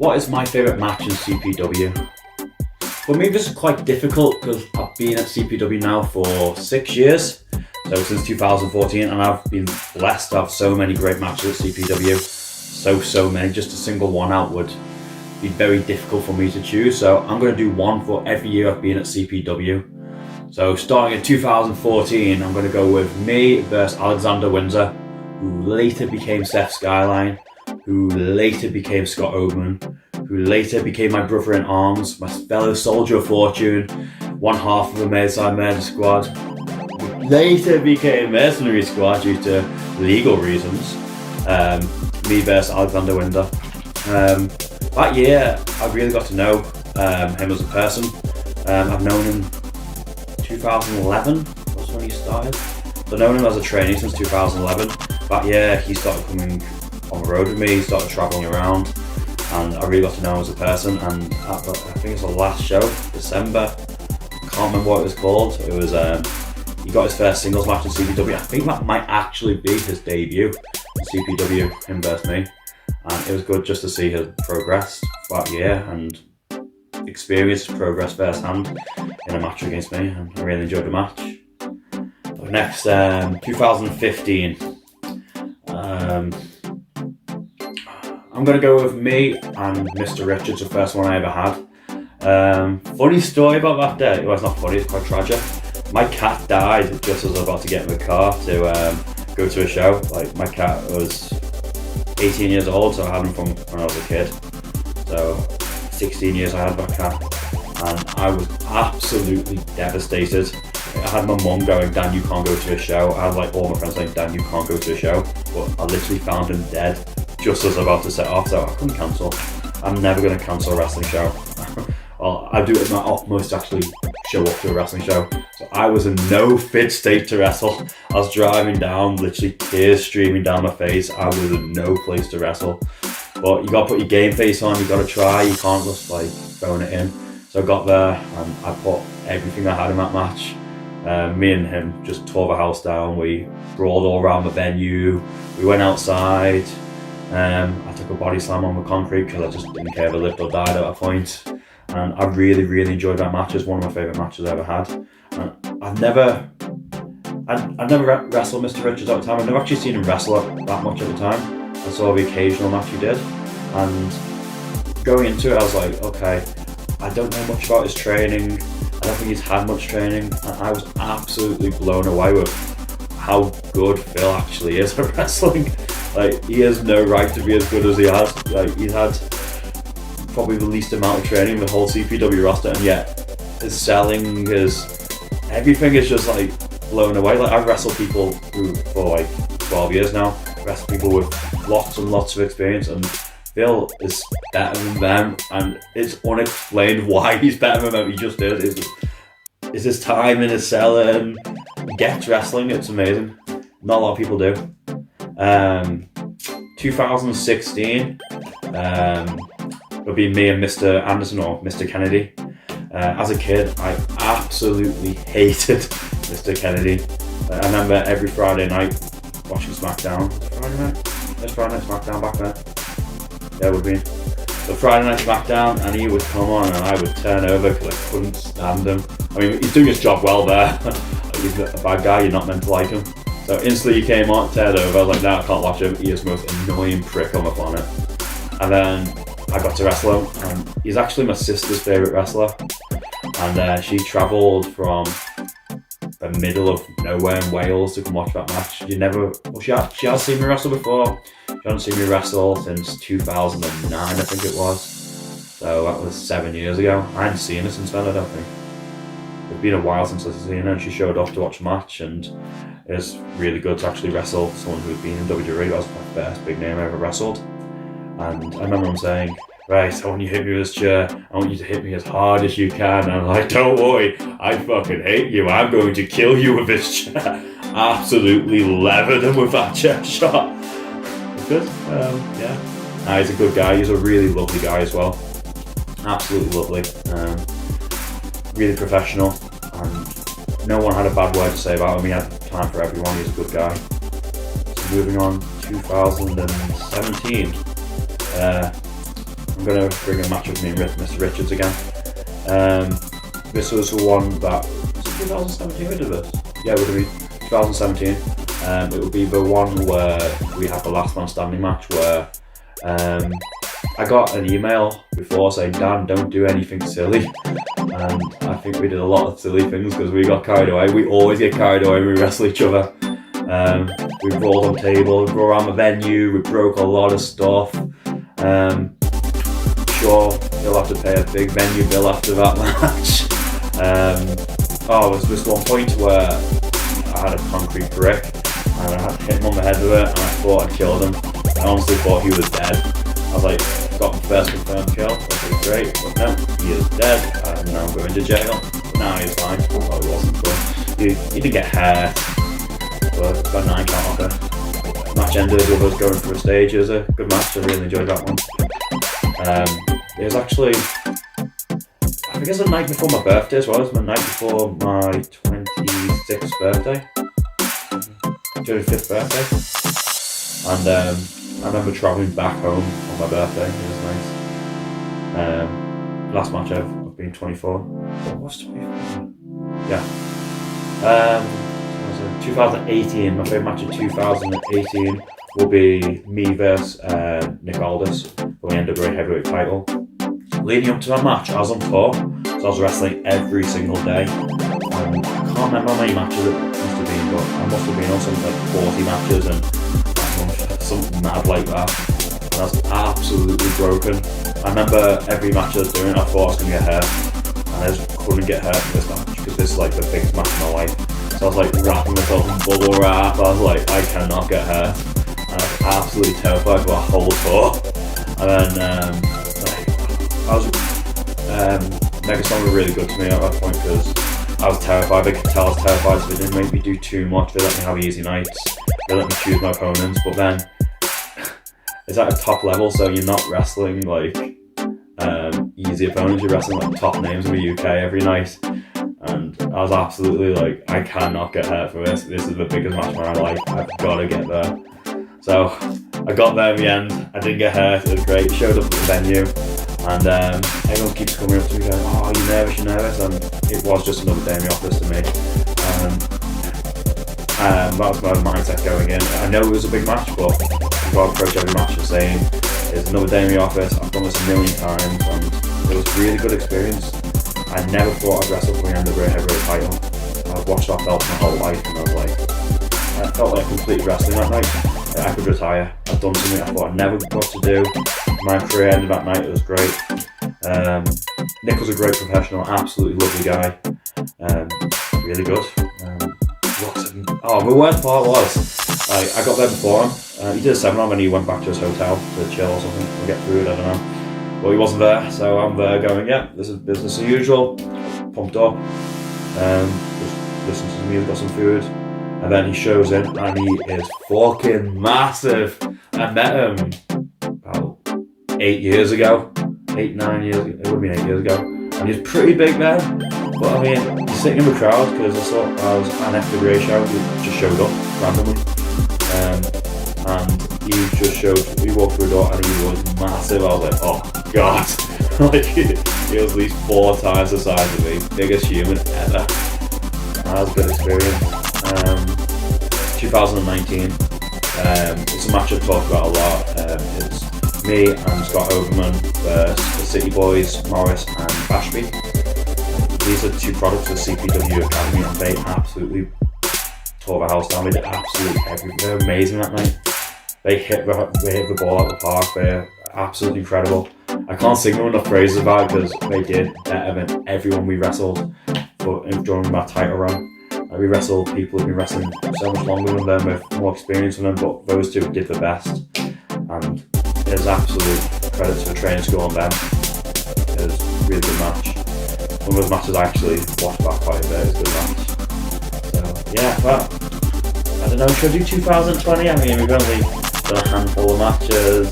What is my favourite match in CPW? For me, this is quite difficult because I've been at CPW now for 6 years, so since 2014, and I've been blessed to have so many great matches at CPW. So many. Just to single one out would be very difficult for me to choose. So I'm going to do one for every year I've been at CPW. So starting in 2014, I'm going to go with me versus Alexander Windsor, who later became Seth Skyline, who later became Scott Oberman, who later became my brother in arms, my fellow soldier of fortune, one half of the Merseyside Murder Squad, who later became Mercenary Squad due to legal reasons. Me versus Alexander Windsor. That year, I really got to know him as a person. I've known him 2011, that's when he started. So I've known him as a trainee since 2011. That year, he started coming on the road with me, he started travelling around, and I really got to know him as a person. And I think it's the last show, December, I can't remember what it was called. It was, he got his first singles match in CPW. I think that might actually be his debut in CPW, him versus me. And it was good just to see his progress that year and experience progress firsthand in a match against me, and I really enjoyed the match. Next, 2015. I'm going to go with me and Mr. Richards, the first one I ever had. Funny story about that day. Well, it's not funny, it's quite tragic. My cat died just as I was about to get in the car to go to a show. Like, my cat was 18 years old, so I had him from when I was a kid. So 16 years I had that cat, and I was absolutely devastated. I had my mum going, "Dan, you can't go to a show." I had like all my friends saying, "Dan, you can't go to a show." But I literally found him dead just as I was about to set off, so I couldn't cancel. I'm never going to cancel a wrestling show. Well, I do it at my utmost to actually show up to a wrestling show. So I was in no fit state to wrestle. I was driving down, literally tears streaming down my face. I was in no place to wrestle. But you got to put your game face on, you got to try, you can't just like phone it in. So I got there and I put everything I had in that match. Me and him just tore the house down. We brawled all around the venue. We went outside. I took a body slam on the concrete because I just didn't care if I lived or died at that point. And I really enjoyed that match. It's one of my favourite matches I've ever had. And I've never wrestled Mr. Richards at the time. I've never actually seen him wrestle that much at the time. I saw the occasional match he did. And going into it, I was like, okay, I don't know much about his training. I don't think he's had much training. And I was absolutely blown away with how good Phil actually is at wrestling. Like, he has no right to be as good as he has. Like, he's had probably the least amount of training in the whole CPW roster, and yet his selling, his everything is just like blown away. Like, I've wrestled people who for like 12 years now, wrestled people with lots and lots of experience, and Phil is better than them, and it's unexplained why he's better than them. He just is. It's his time and his selling. He gets wrestling, it's amazing. Not a lot of people do. 2016 would be me and Mr. Anderson or Mr. Kennedy. As a kid, I absolutely hated Mr. Kennedy. I remember every Friday night watching SmackDown. Friday night? There's Friday Night SmackDown back then. Yeah, it would be. So Friday Night SmackDown, and he would come on and I would turn over because I couldn't stand him. I mean, he's doing his job well there. He's a bad guy, you're not meant to like him. So instantly he came on, turned over, I was like, nah, I can't watch him. He is the most annoying prick on the planet. And then I got to wrestle him, and he's actually my sister's favourite wrestler. And she travelled from the middle of nowhere in Wales to come watch that match. She has seen me wrestle before. She hasn't seen me wrestle since 2009, I think it was. So that was 7 years ago. I hadn't seen her since then, I don't think. It's been a while since I've seen her, and she showed up to watch the match, and it was really good to actually wrestle someone who had been in WWE. That was my first big name I ever wrestled. And I remember him saying, "Right, I want you to hit me with this chair. I want you to hit me as hard as you can." And I'm like, "Don't worry, I fucking hate you. I'm going to kill you with this chair." Absolutely levered him with that chair shot. It's good. Yeah. He's a good guy. He's a really lovely guy as well. Absolutely lovely. Really professional, and no one had a bad word to say about him. He had time for everyone. He's a good guy. So moving on, 2017. I'm going to bring a match with me and Mr. Richards again. This was the one that, was it 2017 we did this? Yeah, it would be 2017. It would be the one where we had the last man standing match where I got an email before saying, Dan, don't do anything silly. And I think we did a lot of silly things because we got carried away. We always get carried away when we wrestle each other. We rolled on tables, we rolled around the venue, we broke a lot of stuff. Sure, he'll have to pay a big venue bill after that match. There was this one point where I had a concrete brick and I had to hit him on the head with it, and I thought I'd killed him. I honestly thought he was dead. I was like, got the first confirmed kill, that was great, but no, he is dead. I'm now going to jail. But now he's fine. Well, he wasn't, but he did get hurt. But got a 9 count off it. Match ended with us going through a stage. It was a good match, I really enjoyed that one. It was actually, I think it was the night before my birthday as well. It was the night before my 26th birthday. 25th birthday. And I remember travelling back home on my birthday. It was nice. Last match I've been 24. What was 24? Yeah. 2018, my favourite match of 2018 will be me versus Nick Aldis for the NWA Heavyweight title. Leading up to that match, I was on tour, so I was wrestling every single day. I can't remember how many matches it must have been, but I must have been on something like 40 matches and something mad like that. And I was absolutely broken. I remember every match I was doing, I thought I was going to get hurt, and I just couldn't get hurt in this match because this is like the biggest match of my life. So I was like wrapping myself in bubble wrap. I was like, I cannot get hurt. And I was absolutely terrified for a whole tour. And then Megason were really good to me at that point because I was terrified. They could tell I was terrified, so they didn't make me do too much. They let me have easy nights. They let me choose my opponents. But then it's at a top level, so you're not wrestling like easy opponents. You're wrestling like top names in the UK every night. And I was absolutely like, I cannot get hurt for this. This is the biggest match of my life. I've got to get there. So I got there in the end. I didn't get hurt. It was great. Showed up at the venue, and everyone keeps coming up to me going, "Oh, you're nervous, you're nervous." And it was just another day in the office to me. That was my mindset going in. I know it was a big match, but I've got to approach every match the same. It's another day in the office. I've done this a million times, and it was a really good experience. I never thought I'd wrestle for the NWA Heavyweight title. I've watched that belt my whole life, and I was like, I felt like completely wrestling that night. I could retire. I've done something I thought I never got to do. My career ended that night. It was great. Nick was a great professional, absolutely lovely guy. Really good. The worst part was, I got there before him. He did a seminar and he went back to his hotel to chill or something, or get food, I don't know. But he wasn't there, so I'm there going, yeah, this is business as usual. Pumped up. Just listened to some music, got some food. And then he shows in and he is fucking massive. I met him about 8 years ago. 8, 9 years ago. It would have been 8 years ago. And he's pretty big then. But I mean, he's sitting in the crowd because I saw I was at an FWA show. He just showed up randomly. And he walked through the door and he was massive. I was like, oh god. Like, he was at least 4 times the size of me. Biggest human ever. That was a good experience. 2019. It's a match I've talked about a lot. It's me and Scott Overman versus the City Boys, Morris and Bashby. These are 2 products of CPW Academy, and they absolutely tore the house down. They did absolutely everything. They're amazing that night. They hit the ball out of the park. They're absolutely incredible. I can't sing them enough praises about it because they did better than everyone we wrestled during my title run. We wrestled people who've been wrestling so much longer than them, with more experience than them, but those 2 did the best. And there's absolute credit to the training school on them. It was a really good match. One of those matches I actually watched back quite a bit. It was a good match. So yeah, but I don't know, should I do 2020? I mean, we've only done a handful of matches.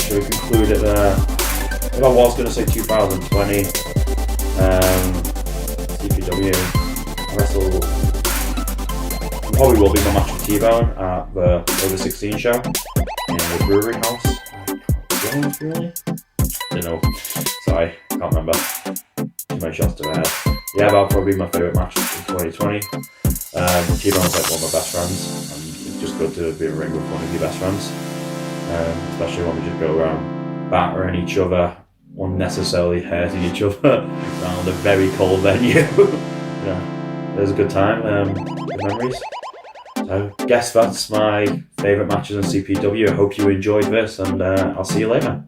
Should we conclude it there? If I was going to say 2020, CPW probably will be my match with T-Bone at the Over 16 show in the Brewery House. Don't really? Don't know. Sorry, can't remember. Too many shots to the head. Yeah, that'll probably be my favourite match in 2020. T-Bone's like one of my best friends, and it's just good to be in a ring with one of your best friends. Especially when we just go around battering each other, unnecessarily hurting each other around a very cold venue. Yeah, it was a good time, good memories. So, guess that's my favourite matches in CPW. I hope you enjoyed this, and I'll see you later.